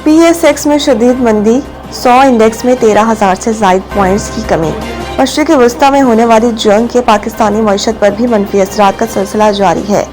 PSX में शदीद मंदी, 100 इंडेक्स में 13,000 से ज़ायद पॉइंट्स की कमी। मशरिक़ वस्ता में होने वाली जंग के पाकिस्तानी मईशत पर भी मनफी असरात का सिलसिला जारी है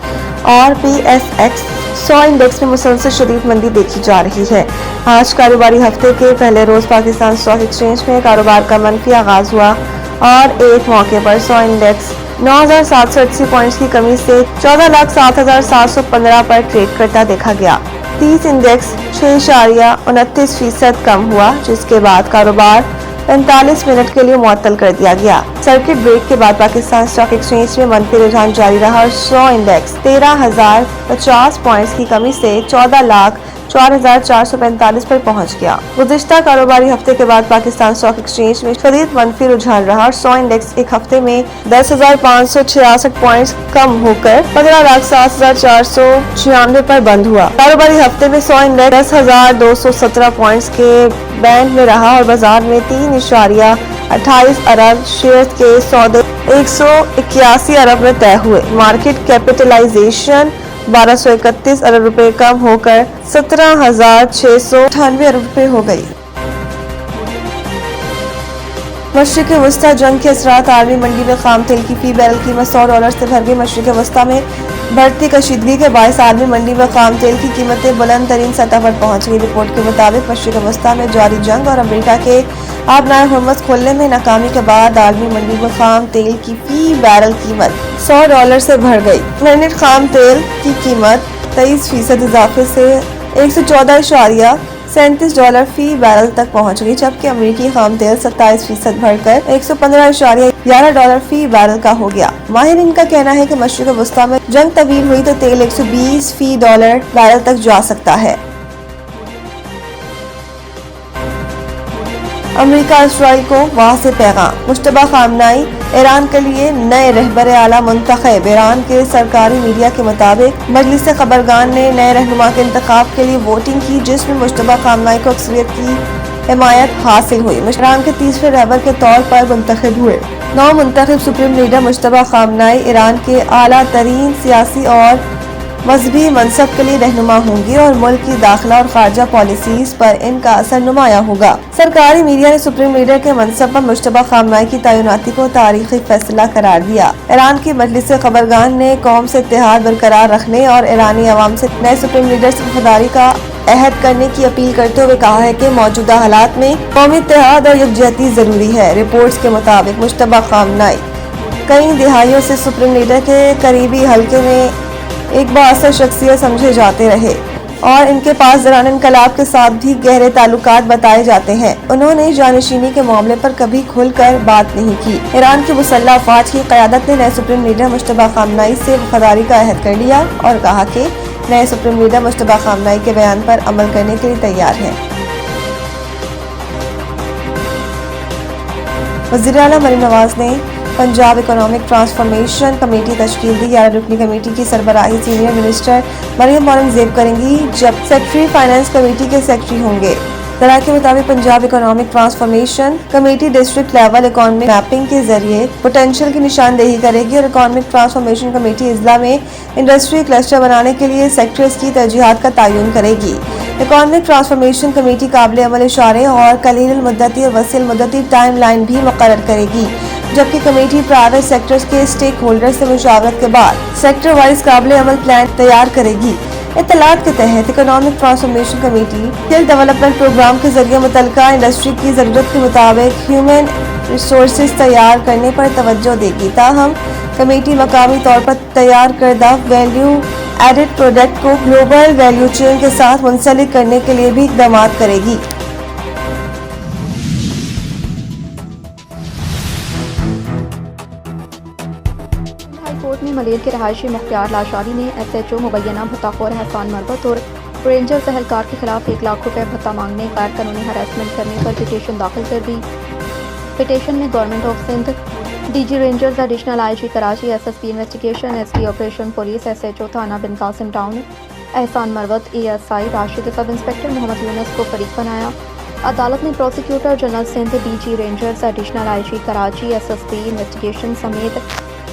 और PSX 100 इंडेक्स में मुसलसल शदीद मंदी देखी जा रही है। आज कारोबारी हफ्ते के पहले रोज़ पाकिस्तान स्टॉक एक्सचेंज में कारोबार का मनफी आगाज हुआ और एक मौके पर 100 इंडेक्स 9,780 पॉइंट्स की कमी से 14,07,715 पर ट्रेड करता देखा गया। 30 इंडेक्स 6.29% कम हुआ, जिसके बाद कारोबार 45 मिनट के लिए मुअत्तल कर दिया गया। सर्किट ब्रेक के बाद पाकिस्तान स्टॉक एक्सचेंज में मनफी रुझान जारी रहा और 100 इंडेक्स 13,050 पॉइंट्स की कमी से 14,04,445 पर पहुंच गया। गुज़िश्ता कारोबारी हफ्ते के बाद पाकिस्तान स्टॉक एक्सचेंज में शदीद मनफी रुझान रहा और 100 इंडेक्स एक हफ्ते में 10,566 पॉइंट्स कम होकर 15,07,496 पर बंद हुआ। कारोबारी हफ्ते में 100 इंडेक्स 10,217 पॉइंट्स के बैंड में रहा और बाजार में 3.28 अरब शेयर के सौदे 181 अरब में तय हुए। मार्केट कैपिटलाइजेशन 1231 अरब रुपए कम होकर 17,698 अरब रुपए हो गई। मशरिक़ वस्ता जंग के असरात आलमी मंडी में खाम तेल की फी बैरल कीमत $100 से भर गई। मशरिक़ वस्ता में बढ़ती कशीदगी के बायस आलमी मंडी में खाम तेल की कीमतें बुलंद तरीन सतह पर पहुंच गई। रिपोर्ट के मुताबिक मशरिक़ वस्ता में जारी जंग और अमरीका के आबनाए हुर्मुज़ खोलने में नाकामी के बाद आलमी मंडी में खाम तेल की फी बैरल कीमत $100 से बढ़ गई। ब्लेंडेड खाम तेल की कीमत 23% इजाफे से $114.37 फी बैरल तक पहुंच गई, जबकि अमरीकी खाम तेल 27% बढ़कर $115.11 फी बैरल का हो गया। माहिरीन का कहना है कि मशरिक़ वस्ता में जंग तवील हुई तो तेल 120 फी डॉलर बैरल तक जा सकता है। अमरीका इसराइल को वाज़े पैगाम, मुश्तबा खामनाई ईरान के लिए नए रहबर आला मुंतखब। ईरान के सरकारी मीडिया के मुताबिक मजलिस खबरगान ने नए रहनुमा के इंतखाब के लिए वोटिंग की, जिसमें मुश्तबा खामनाई को अक्सरियत की हिमायत हासिल हुई। ईरान के तीसरे रहबर के तौर पर मुंतखब हुए। नौ मुंतखब supreme leader Mojtaba Khamenei Iran के आला तरीन सियासी और मजहबी मनसब के लिए रहनुमा होंगी और मुल्क की दाखिला और खारजा पॉलिसीज पर इनका असर नुमाया होगा। सरकारी मीडिया ने सुप्रीम लीडर के मनसब पर मुश्तबा खामनाई की तैनाती को तारीखी फैसला करार दिया। ईरान की मजलिस खबरगान ने कौम से इत्तेहाद बरकरार रखने और ईरानी अवाम से नए सुप्रीम लीडर से वफादारी का अहद करने की अपील करते हुए कहा है कि मौजूदा हालात में कौमी इत्तेहाद और यकजहती जरूरी है। रिपोर्ट्स के मुताबिक मुश्तबा खामनाई कई दिहाइयों से सुप्रीम लीडर के करीबी हल्के में एक बाअसर शख्सियत समझे जाते रहे और इनके पास दौरान इनकलाब के साथ भी गहरे ताल्लुकात बताए जाते हैं। उन्होंने जानशीनी के मामले पर कभी खुलकर बात नहीं की। ईरान की मुसल्लह अफवाज की क़यादत ने नए सुप्रीम लीडर मुश्तबा खामनाई से वफादारी का अहद कर लिया और कहा कि नए सुप्रीम लीडर मुश्तबा खामनाई के बयान पर अमल करने के लिए तैयार हैं। वज़ीर आला मरीम नवाज ने पंजाब इकोनॉमिक ट्रांसफॉर्मेशन कमेटी तश्कील दी। 11 रुकनी कमेटी की सरबराही सीनियर मिनिस्टर मरियम औरंगजेब करेंगी, जब सेक्रेटरी फाइनेंस कमेटी के सेक्रेटरी होंगे। ज़राए के मुताबिक Punjab economic transformation committee district level economic mapping के जरिए पोटेंशियल की निशानदेही करेगी और इकोनॉमिक ट्रांसफॉर्मेशन कमेटी इजला में इंडस्ट्री क्लस्टर बनाने के लिए सेक्टर्स की तरजीहात का तयन करेगी। इकोनॉमिक ट्रांसफॉर्मेशन कमेटी काबिल अमल इशारे और कलील मुद्दती और वसील मुद्दती टाइम लाइन भी मुकर्रर करेगी, जबकि कमेटी प्राइवेट सेक्टर्स के स्टेक होल्डर से मुशावरत के बाद सेक्टर वाइज काबिल अमल प्लान तैयार करेगी। इत्तलात के तहत economic transformation committee skill development program के जरिए मुतल्लिका इंडस्ट्री की ज़रूरत के मुताबिक ह्यूमन रिसोर्सेज तैयार करने पर तवज्जो देगी। ताहम कमेटी मकामी तौर पर तैयार करदा वैल्यू एडेड प्रोडक्ट को ग्लोबल वैल्यू चेन के साथ मुंसलिक करने के लिए भी इक़दाम करेगी। कोर्ट में मलेर के रहायशी मुख्तियार लाशारी ने SHO मुबैना भत्ताखोर एहसान मरवत और रेंजर्स एहलकार के खिलाफ 1 लाख रुपए भत्ता मांगने, गैर कानूनी हरासमेंट करने पर पिटीशन दाखिल कर दी। पिटीशन में government of Sindh, DG rangers, additional IG Karachi, SSP investigation, SD operation police, SHO थाना बिन कासिम टाउन एहसान Marwat, ASI Rashid, sub inspector Mohammad Yunus को फरीक बनाया। अदालत ने prosecutor general Sindh, DG rangers, additional IG Karachi, SSP investigation समेत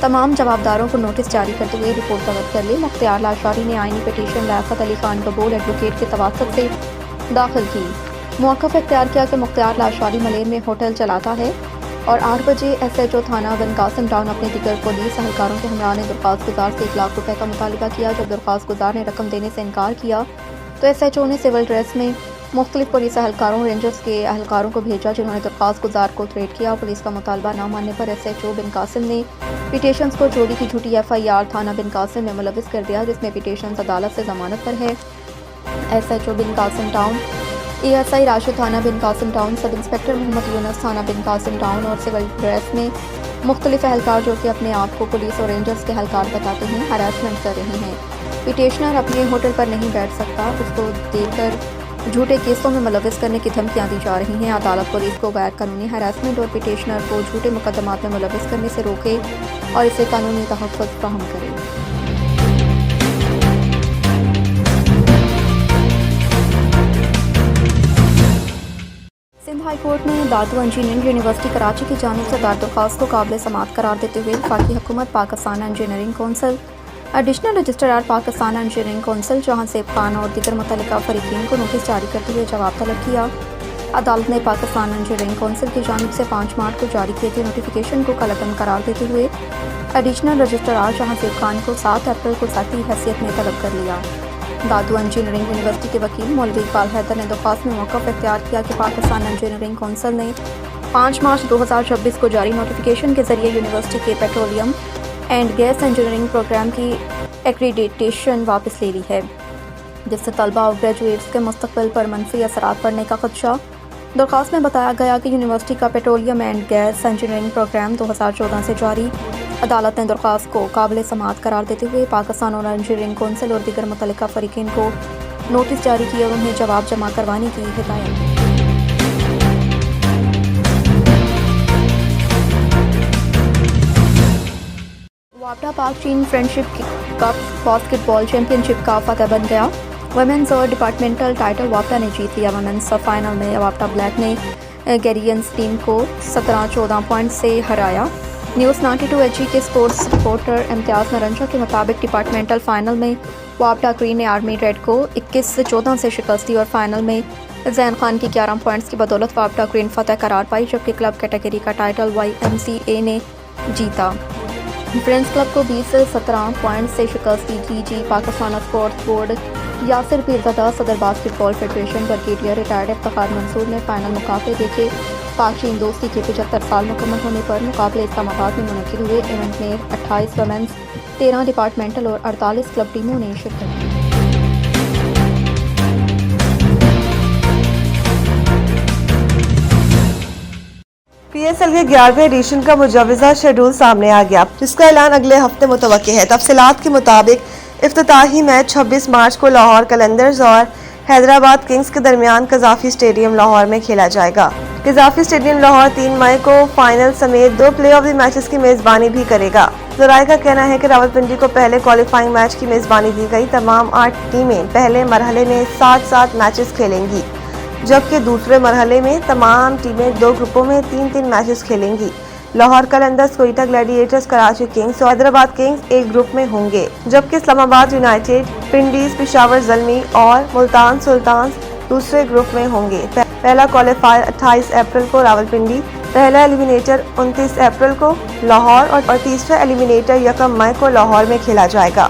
तमाम जवाबदारों को नोटिस जारी करते हुए रिपोर्ट तलब कर ली। मुख्तियार लाशारी ने आईनी पिटीशन लियाकत अली खान कबूल एडवोकेट के तवासत से داخل کی۔ موقف اختیار کیا کہ مختار لاشواری ملیر میں ہوٹل چلاتا ہے اور 8 بجے ایس ایچ او تھانہ بن قاسم ٹاؤن اپنے دیگر پولیس اہلکاروں کے ہمراہ نے درخواست گزار سے 1 لاکھ روپے کا مطالبہ کیا۔ جب درخواست گزار نے رقم دینے سے انکار کیا تو ایس ایچ او نے سول ڈریس میں مختلف پولیس اہلکاروں رینجرز کے اہلکاروں کو بھیجا، جنہوں نے درخواست گزار کو تھریٹ کیا۔ پولیس کا مطالبہ نہ ماننے پر S H O Bin Qasim نے پیٹیشنز کو چوری کی جھوٹی ایف آئی آر تھانہ بن قاسم میں ملوث کر دیا، جس میں پیٹیشنز عدالت سے ضمانت پر ہے۔ S H O Bin Qasim town, A S I Rashid تھانہ Bin Qasim town, sub inspector Muhammad Younus تھانہ بن قاسم ٹاؤن اور سول ڈریس میں مختلف اہلکار جو کہ اپنے آپ کو پولیس اور رینجرز کے اہلکار بتاتے ہیں، ہراسمنٹ کر رہے ہیں۔ پیٹیشنر اپنے ہوٹل پر نہیں بیٹھ سکتا، اس کو دیکھ کر جھوٹے کیسوں میں ملوث کرنے کی دھمکیاں دی جا رہی ہیں۔ عدالت پولیس کو غیر قانونی ہراسمنٹ اور پیٹیشنر کو جھوٹے مقدمات میں ملوث کرنے سے روکے اور اسے قانونی تحفظ فراہم کرے۔ سندھ ہائی کورٹ نے دادو انجینئرنگ یونیورسٹی کراچی کی جانب سے دار درخواست کو قابل سماعت قرار دیتے ہوئے وفاقی حکومت، Pakistan engineering council, additional registrar Pakistan engineering council جہاں زیب خان اور دیگر متعلقہ فریقین کو نوٹس جاری کرتے ہوئے جواب طلب کیا۔ عدالت نے پاکستان انجینئرنگ کونسل کی جانب سے 5 مارچ کو جاری کیے گئے نوٹیفیکیشن کو کالعدم قرار دیتے ہوئے ایڈیشنل رجسٹرار جہاں زیب خان کو 7 اپریل کو ذاتی حیثیت میں طلب کر لیا۔ دادو انجینئرنگ یونیورسٹی کے وکیل مولوی اقبال حیدر نے درخواست میں موقف اختیار کیا کہ پاکستان انجینئرنگ کونسل نے 5 مارچ 2026 کو جاری نوٹیفیکیشن کے ذریعے یونیورسٹی کے petroleum and gas engineering program کی ایکریڈیٹیشن واپس لے لی ہے، جس سے طلبہ اور گریجویٹس کے مستقبل پر منفی اثرات پڑنے کا خدشہ۔ درخواست میں بتایا گیا کہ یونیورسٹی کا petroleum and gas engineering program 2014 سے جاری۔ عدالت نے درخواست کو قابل سماعت قرار دیتے ہوئے پاکستان اور انجینئرنگ کونسل اور دیگر متعلقہ فریقین کو نوٹس جاری کیے اور انہیں جواب جمع کروانے کی ہدایت دی۔ وابڈا پاک چین فرینڈشپ کپ باسکٹ بال چیمپئن شپ کا فاتح بن گیا۔ ویمنز اور ڈپارٹمنٹل ٹائٹل وابڈا نے جیت لیا۔ ویمنز فائنل میں وابڈا بلیک نے گیرینز ٹیم کو 17-14 پوائنٹ سے ہرایا۔ نیوز 92 ایچ کے سپورٹس رپورٹر امتیاز نرنجا کے مطابق ڈپارٹمنٹل فائنل میں وابڈا گرین نے آرمی ریڈ کو 21-14 سے شکست دی اور فائنل میں زین خان کی 11 پوائنٹس کی بدولت وابڈا گرین فتح قرار پائی، جبکہ کلب کیٹیگری کا ٹائٹل YMCA نے جیتا۔ فرینڈز کلب کو 20-17 پوائنٹ سے شکست دی۔ جی پاکستان اسپورٹس بورڈ یاسر پیرزادہ، صدر باسکٹ بال فیڈریشن، بریگیڈیئر ریٹائرڈ افتخار منصور نے فائنل مقابلے دیکھے۔ پاک چین دوستی کے 75 سال مکمل ہونے پر مقابلے اسلام آباد میں منعقد ہوئے۔ ایونٹ میں 28 ویمنز، 13 ڈپارٹمنٹل اور 48 کلب ٹیموں نے شرکت کی۔ پی ایس ایل کے 11ویں ایڈیشن کا مجوزہ شیڈول سامنے آ گیا، جس کا اعلان اگلے ہفتے متوقع ہے۔ تفصیلات کے مطابق افتتاحی میچ 26 مارچ کو لاہور قلندرز اور حیدرآباد کنگز کے درمیان قذافی اسٹیڈیم لاہور میں کھیلا جائے گا۔ قذافی اسٹیڈیم لاہور 3 مئی کو فائنل سمیت 2 پلے آف دی میچز کی میزبانی بھی کرے گا۔ ذرائع کا کہنا ہے کہ راولپنڈی کو پہلے کوالیفائنگ میچ کی میزبانی دی گئی۔ تمام 8 ٹیمیں پہلے مرحلے میں 7 میچز کھیلیں گی، جبکہ دوسرے مرحلے میں تمام ٹیمیں 2 گروپوں میں 3 میچز کھیلیں گی۔ لاہور قلندرز، کوئٹہ گلیڈیٹرز، کراچی کنگز اور حیدرآباد کنگز ایک گروپ میں ہوں گے، جبکہ اسلام آباد یونائیٹڈ، پنڈیز، پشاور زلمی اور ملتان سلطانز دوسرے گروپ میں ہوں گے۔ پہلا کوالیفائر 28 اپریل کو راولپنڈی، پہلا ایلیمینیٹر 29 اپریل کو لاہور اور تیسرا ایلیمینیٹر 1 مئی کو لاہور میں کھیلا جائے گا۔